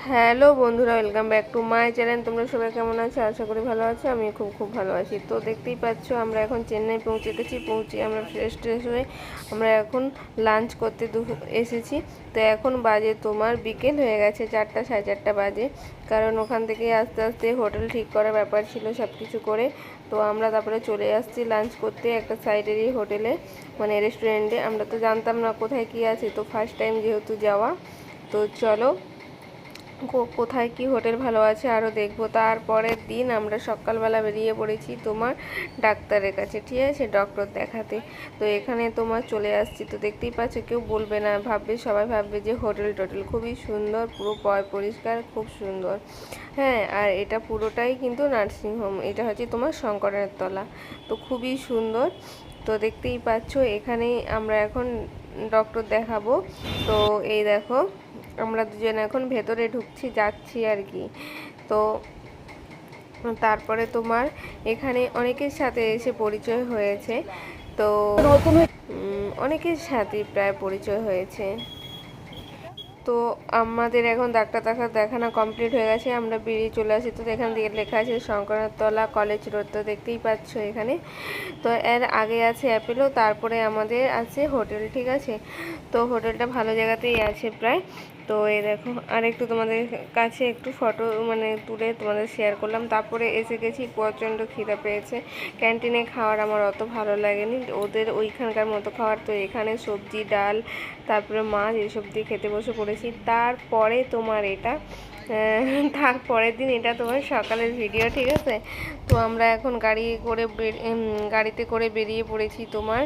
Hello বন্ধুরা, welcome back to my channel. তোমরা সবাই কেমন আছো? আশা করি ভালো আছো। আমি খুব ভালো আছি। তো দেখতেই পাচ্ছ আমরা এখন চেন্নাই পৌঁছে গেছি। আমরা ফ্রেশ ট্রেশ হয়ে আমরা এখন লাঞ্চ করতে এসেছি। তো এখন বাজে তোমার বিকেল হয়ে গেছে, 4টা সাড়ে 4টা বাজে। কারণ ওখান থেকে আস্তে আস্তে হোটেল ঠিক করার ব্যাপার ছিল, সব কিছু করে তো আমরা তারপরে চলে আসছি লাঞ্চ করতে একটা সাইডেরই হোটেলে, মানে রেস্টুরেন্টে। আমরা তো জানতাম না কোথায় কী আছে, তো ফার্স্ট টাইম যেহেতু যাওয়া, তো চলো কোথায় কি হোটেল ভালো আছে আরও দেখবো। তারপরের দিন আমরা সকালবেলা বেরিয়ে পড়েছি তোমার ডাক্তারের কাছে, ঠিক আছে, ডক্টর দেখাতে। তো এখানে তোমার চলে আসছি, তো দেখতেই পাচ্ছ, কেউ বলবে না, সবাই ভাববে যে হোটেল খুবই সুন্দর, পুরো পরিষ্কার, খুব সুন্দর। হ্যাঁ, আর এটা পুরোটাই কিন্তু নার্সিংহোম। এটা হচ্ছে তোমার শঙ্করের তলা, তো খুবই সুন্দর। তো দেখতেই পাচ্ছ এখানেই আমরা এখন ডক্টর দেখাবো। তো এই দেখো আমরা দুজন এখন ভেতরে যাচ্ছি আর কি। তো তারপরে তোমার এখানে অনেকের সাথে এসে পরিচয় হয়েছে, তো অনেকের সাথে প্রায় পরিচয় হয়েছে। তো আমাদের এখন ডাক্তার দেখানো কমপ্লিট হয়ে গেছে, আমরা বেরিয়ে চলে আসি। তো এখান থেকে লেখা আছে শঙ্করতলা কলেজ রোড, তো দেখতেই পাচ্ছ এখানে। তো এর আগে আছে অ্যাপেলো, তারপরে আমাদের আছে হোটেল, ঠিক আছে। তো হোটেলটা ভালো জায়গাতেই আছে প্রায়। তো এই দেখো আর একটু তোমাদের কাছে একটু ফটো মানে তুলে তোমাদের শেয়ার করলাম। তারপরে এসে গেছি, প্রচণ্ড খিদে পেয়েছে। ক্যান্টিনে খাওয়ার আমার অত ভালো লাগেনি, ওদের ওইখানকার মতো খাওয়ার। তো এখানে সবজি ডাল তারপরে মাছ এসব দিয়ে খেতে বসে পড়েছি। তারপরে তোমার এটা তারপরের দিন এটা তোমার সকালের ভিডিও, ঠিক আছে। তো আমরা এখন গাড়িতে করে বেরিয়ে পড়েছি তোমার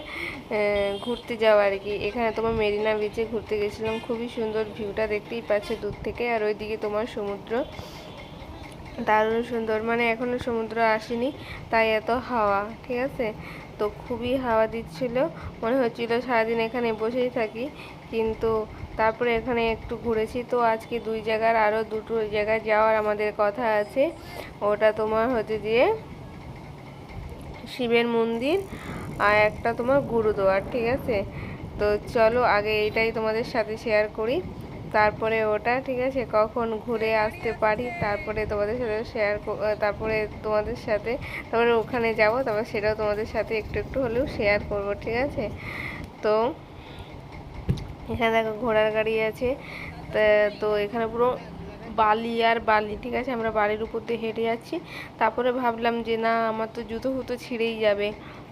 ঘুরতে যাওয়া আর কি। এখানে তোমার মেরিনা বিচে ঘুরতে গেছিলাম, খুবই সুন্দর ভিউটা দেখতেই পাচ্ছে দূর থেকে। আর ওইদিকে তোমার সমুদ্র, দারুণ সুন্দর, মানে এখনও সমুদ্র আসেনি তাই এত হাওয়া, ঠিক আছে। তো খুবই হাওয়া দিচ্ছিল, মনে হচ্ছিল সারাদিন এখানে বসেই থাকি। কিন্তু তারপরে এখানে একটু ঘুরেছি। তো আজকে আরও দুটো জায়গায় যাওয়ার আমাদের কথা আছে। ওটা তোমার হচ্ছে দিয়ে শিবের মন্দির, আর একটা তোমার গুরুদুয়ার, ঠিক আছে। তো চলো আগে এইটাই তোমাদের সাথে শেয়ার করি, তারপরে ওটা, ঠিক আছে, কখন ঘুরে আসতে পারি তারপরে তোমাদের সাথে তারপরে ওখানে যাব, তারপর সেটাও তোমাদের সাথে একটু একটু হলেও শেয়ার করব, ঠিক আছে। তো এখানে দেখো ঘোড়ার গাড়ি আছে। তো এখানে পুরো বালি আর বালি, ঠিক আছে। আমরা বালির উপর দিয়ে হেঁটে যাচ্ছি। তারপরে ভাবলাম যে না, আমার তো জুতো ফুতো ছিঁড়েই যাবে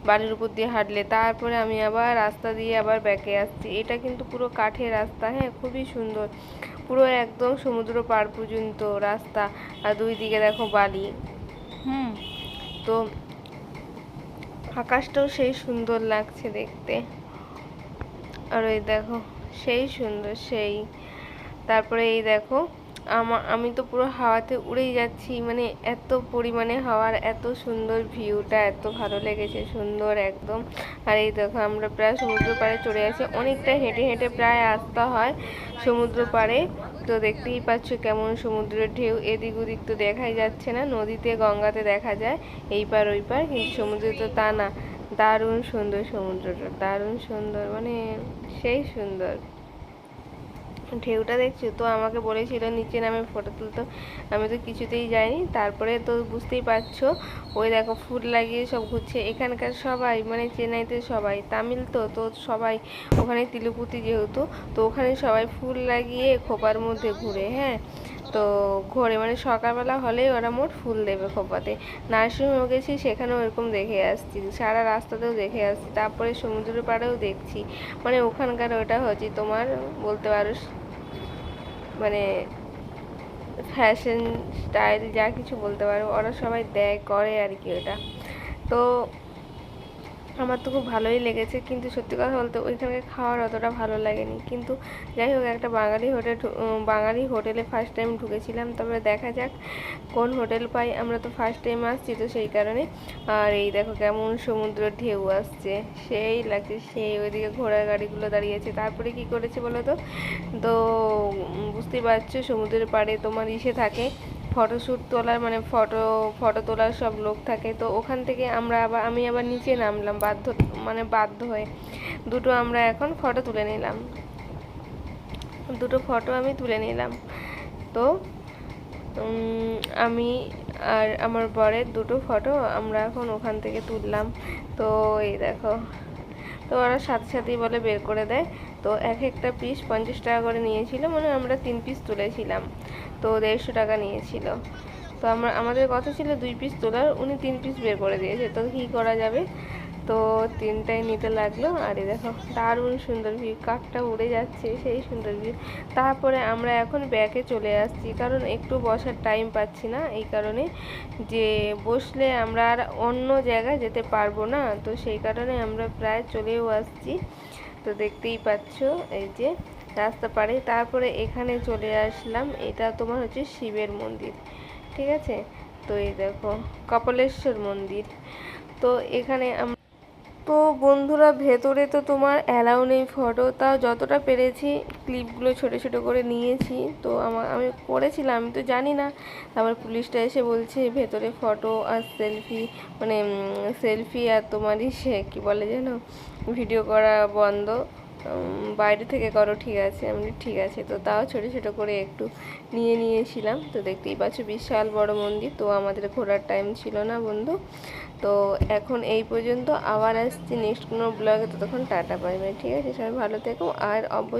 বালির উপর দিয়ে হাঁটলে। তারপরে আমি আবার রাস্তা দিয়ে আবার ব্যাকে আসছি। এটা কিন্তু পুরো কাঠের রাস্তা, হ্যাঁ, খুবই সুন্দর, পুরো একদম সমুদ্র পার পর্যন্ত রাস্তা। আর দুই দিকে দেখো বালি। তো আকাশটাও সেই সুন্দর লাগছে দেখতে। আর ওই দেখো সেই সুন্দর সেই। তারপরে এই দেখো আমি তো পুরো হাওয়াতে উড়েই যাচ্ছি, মানে এত পরিমাণে হাওয়ার এত সুন্দর ভিউটা, এত ভালো লেগেছে, সুন্দর একদম। আর এই দেখো আমরা প্রায় সমুদ্র পাড়ে চলে আসি, অনেকটা হেঁটে হেঁটে প্রায় আসতে হয় সমুদ্র পাড়ে। তো দেখতেই পাচ্ছ কেমন সমুদ্রের ঢেউ, এদিক ওদিক তো দেখাই যাচ্ছে না, নদীতে গঙ্গাতে দেখা যায় এই পার ওই পার, কিন্তু সমুদ্রে তো তা না। দারুণ সুন্দর সমুদ্রটা, দারুণ সুন্দর, মানে সেই সুন্দর। ঢেউটা দেখছো তো, আমাকে বলেছিল নিচে নামে ফটো তুলতে, আমি তো কিছুতেই যাইনি। তারপরে তো বুঝতেই পারছো, ওই দেখো ফুল লাগিয়ে সব ঘুরছে এখানকার সবাই, মানে চেন্নাইতে সবাই তামিল, তো সবাই ওখানে তিলুপতি যেহেতু, তো ওখানে সবাই ফুল লাগিয়ে খোপার মধ্যে ঘুরে, হ্যাঁ। তো ঘোরে মানে সকালবেলা হলেই ওরা মোট ফুল দেবে খোপাতে। নার্সিংহোমে গেছি, সেখানেও এরকম দেখে আসছি, সারা রাস্তাতেও দেখে আসছি, তারপরে সমুদ্রের পাড়েও দেখছি। মানে ওখানকার ওটা হচ্ছে তোমার বলতে পারো মানে ফ্যাশন স্টাইল, যা কিছু বলতে পারো, ওরা সবাই দেয় করে আর কি ওটা। তো আমার তো খুব ভালোই লেগেছে, কিন্তু সত্যি কথা বলতে ওইখানকার খাওয়ার অতটা ভালো লাগেনি। কিন্তু যাই হোক, একটা বাঙালি হোটেলে ফার্স্ট টাইম ঢুকেছিলাম, তারপরে দেখা যাক কোন হোটেল পাই। আমরা তো ফার্স্ট টাইম আসছি, তো সেই কারণে। আর এই দেখো কেমন সমুদ্র ঢেউ আসছে, সেই লাগছে সেই। ওইদিকে ঘোড়ার গাড়িগুলো দাঁড়িয়েছে। তারপরে কি করেছে বলো তো, তো বুঝতেই পারছো সমুদ্রের পাড়ে তোমার ইসে থাকে ফটোশ্যুট তোলার, মানে ফটো তোলার সব লোক থাকে। তো ওখান থেকে আমি আবার নিচে নামলাম বাধ্য হয়ে। আমরা এখন ফটো তুলে নিলাম, দুটো ফটো আমি তুলে নিলাম। তো আমি আর আমার বরের দুটো ফটো আমরা এখন ওখান থেকে তুললাম। তো এই দেখো, তো ওরা সাথে সাথেই বলে বের করে দেয়। তো এক একটা পিস 50 টাকা করে নিয়েছিল, মানে আমরা 3 পিস তুলেছিলাম, তো 150 টাকা নিয়েছিল। তো আমাদের কথা ছিল 2 পিস তোলার, উনি 3 পিস বের করে দিয়েছে, তো কী করা যাবে, তো 3টাই নিতে লাগলো। আর এই দেখো দারুণ সুন্দর ভিউ, কাকটা উড়ে যাচ্ছে, সেই সুন্দর ভিউ। তারপরে আমরা এখন ব্যাকে চলে আসছি, কারণ একটু বসার টাইম পাচ্ছি না, এই কারণে যে বসলে আমরা আর অন্য জায়গায় যেতে পারবো না, তো সেই কারণে আমরা প্রায় চলেও আসছি। তো দেখতেই পাচ্ছ এই যে রাস্তা পাড়ে। তারপরে এখানে চলে আসলাম, এটা তোমার হচ্ছে শিবের মন্দির, ঠিক আছে। তো এই দেখো কপালেশ্বর মন্দির। তো এখানে তো বন্ধুরা ভেতরে তো তোমার অ্যালাউ নেই ফটো, তাও যতটা পেরেছি ক্লিপগুলো ছোট ছোট করে নিয়েছি। তো আমি করেছিলাম, আমি তো জানি না। তারপর পুলিশটা এসে বলছে ভেতরে ফটো আর সেলফি, মানে সেলফি আর তোমারই সে কী বলে যেন ভিডিও করা বন্ধ, বাইরে থেকে করো, ঠিক আছে। আমি ঠিক আছে, তো তাও ছোট ছোট করে একটু নিয়েছিলাম। তো দেখতেই পাচ্ছ বিশাল বড় মন্দির। তো আমাদের ঘোরার টাইম ছিল না বন্ধু, তো এখন এই পর্যন্ত। আবার আসছি নেক্সট কোনো ব্লগে, ততক্ষণ টাটা বাই বাই, ঠিক আছে। সবাই ভালো থেকো, আর অবশ্যই